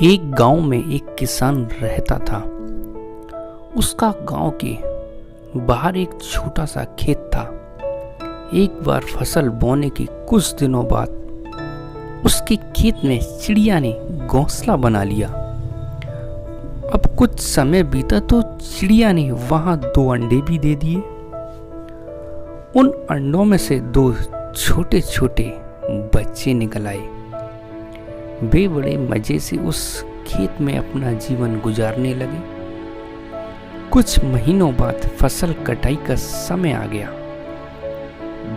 एक गांव में एक किसान रहता था। उसका गांव के बाहर एक छोटा सा खेत था। एक बार फसल बोने के कुछ दिनों बाद उसके खेत में चिड़िया ने घोंसला बना लिया। अब कुछ समय बीता तो चिड़िया ने वहां 2 अंडे भी दे दिए। उन अंडों में से 2 छोटे छोटे बच्चे निकल आए। वे बड़े मजे से उस खेत में अपना जीवन गुजारने लगे। कुछ महीनों बाद फसल कटाई का समय आ गया।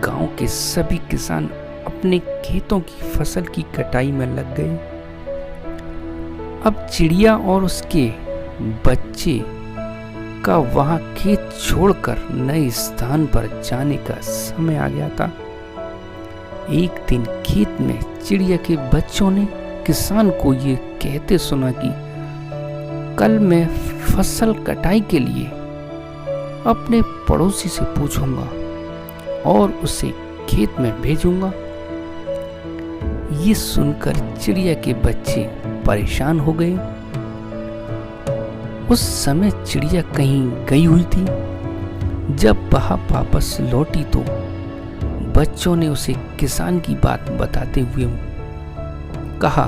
गांव के सभी किसान अपने खेतों की फसल की कटाई में लग गए। अब चिड़िया और उसके बच्चे का वहां खेत छोड़कर नए स्थान पर जाने का समय आ गया था। एक दिन खेत में चिड़िया के बच्चों ने किसान को ये कहते सुना कि कल मैं फसल कटाई के लिए अपने पड़ोसी से पूछूंगा और उसे खेत में भेजूंगा। ये सुनकर चिड़िया के बच्चे परेशान हो गए। उस समय चिड़िया कहीं गई हुई थी। जब वह वापस लौटी तो बच्चों ने उसे किसान की बात बताते हुए कहा,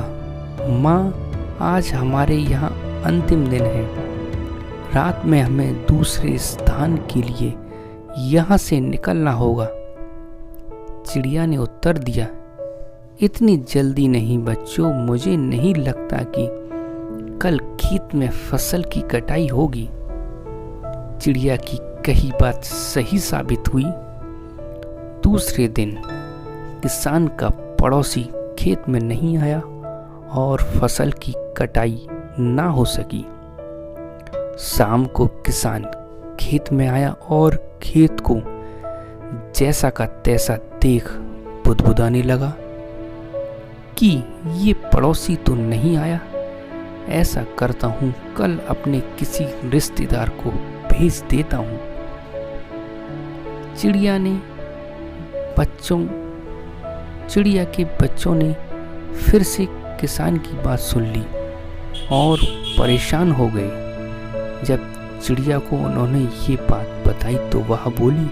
माँ, आज हमारे यहाँ अंतिम दिन है। रात में हमें दूसरे स्थान के लिए यहाँ से निकलना होगा। चिड़िया ने उत्तर दिया, इतनी जल्दी नहीं बच्चों, मुझे नहीं लगता कि कल खेत में फसल की कटाई होगी। चिड़िया की कही बात सही साबित हुई। दूसरे दिन किसान का पड़ोसी खेत में नहीं आया और फसल की कटाई ना हो सकी। शाम को किसान खेत में आया और खेत को जैसा का तैसा देख बुदबुदाने लगा कि ये पड़ोसी तो नहीं आया। ऐसा करता हूँ, कल अपने किसी रिश्तेदार को भेज देता हूँ। चिड़िया के बच्चों ने फिर से किसान की बात सुन ली और परेशान हो गए। जब चिड़िया को उन्होंने ये बात बताई तो वह बोली,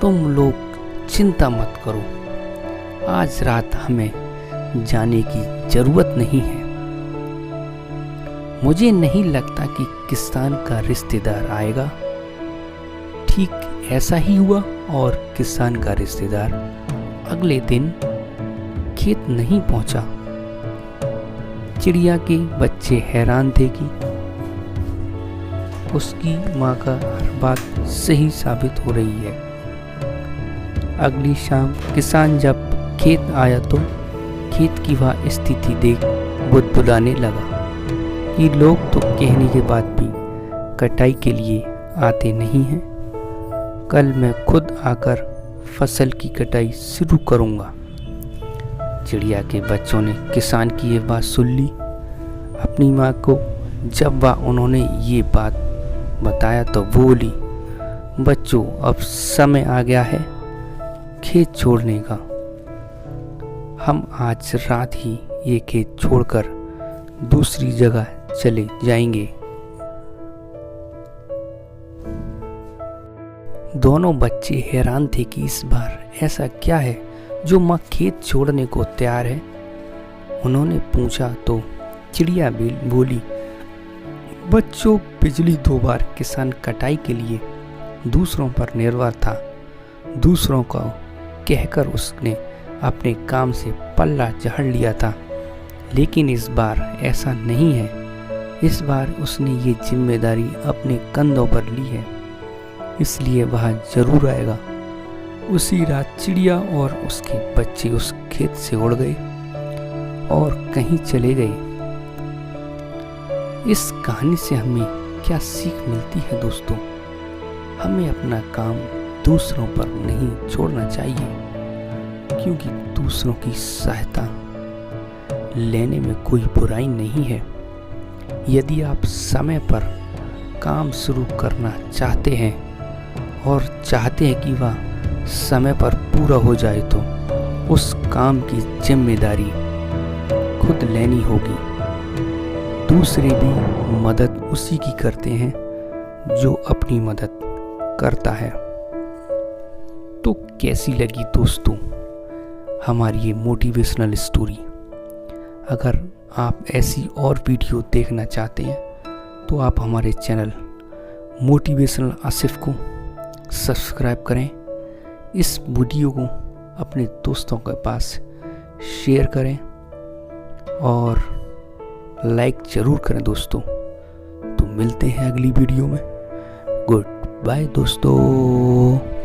तुम लोग चिंता मत करो, आज रात हमें जाने की जरूरत नहीं है। मुझे नहीं लगता कि किसान का रिश्तेदार आएगा। ठीक ऐसा ही हुआ और किसान का रिश्तेदार अगले दिन खेत नहीं पहुंचा। चिड़िया के बच्चे हैरान थे कि उसकी माँ का हर बात सही साबित हो रही है। अगली शाम किसान जब खेत आया तो खेत की वह स्थिति देख बुदबुदाने लगा कि लोग तो कहने के बाद भी कटाई के लिए आते नहीं हैं। कल मैं खुद आकर फसल की कटाई शुरू करूंगा। चिड़िया के बच्चों ने किसान की ये बात सुन ली। अपनी माँ को जब उन्होंने ये बात बताया तो बोली, बच्चों, अब समय आ गया है खेत छोड़ने का। हम आज रात ही ये खेत छोड़कर दूसरी जगह चले जाएंगे। दोनों बच्चे हैरान थे कि इस बार ऐसा क्या है जो माँ खेत छोड़ने को तैयार है। उन्होंने पूछा तो चिड़िया बोली, बच्चों, पिछली 2 बार किसान कटाई के लिए दूसरों पर निर्भर था। दूसरों को कहकर उसने अपने काम से पल्ला झाड़ लिया था, लेकिन इस बार ऐसा नहीं है। इस बार उसने ये जिम्मेदारी अपने कंधों पर ली है, इसलिए वह जरूर आएगा। उसी रात चिड़िया और उसके बच्चे उस खेत से उड़ गए और कहीं चले गए। इस कहानी से हमें क्या सीख मिलती है दोस्तों? हमें अपना काम दूसरों पर नहीं छोड़ना चाहिए, क्योंकि दूसरों की सहायता लेने में कोई बुराई नहीं है। यदि आप समय पर काम शुरू करना चाहते हैं और चाहते हैं कि वह समय पर पूरा हो जाए तो उस काम की जिम्मेदारी खुद लेनी होगी। दूसरे भी मदद उसी की करते हैं जो अपनी मदद करता है। तो कैसी लगी दोस्तों हमारी ये मोटिवेशनल स्टोरी? अगर आप ऐसी और वीडियो देखना चाहते हैं तो आप हमारे चैनल मोटिवेशनल आसिफ को सब्सक्राइब करें। इस वीडियो को अपने दोस्तों के पास शेयर करें और लाइक ज़रूर करें दोस्तों। तो मिलते हैं अगली वीडियो में। गुड बाय दोस्तों।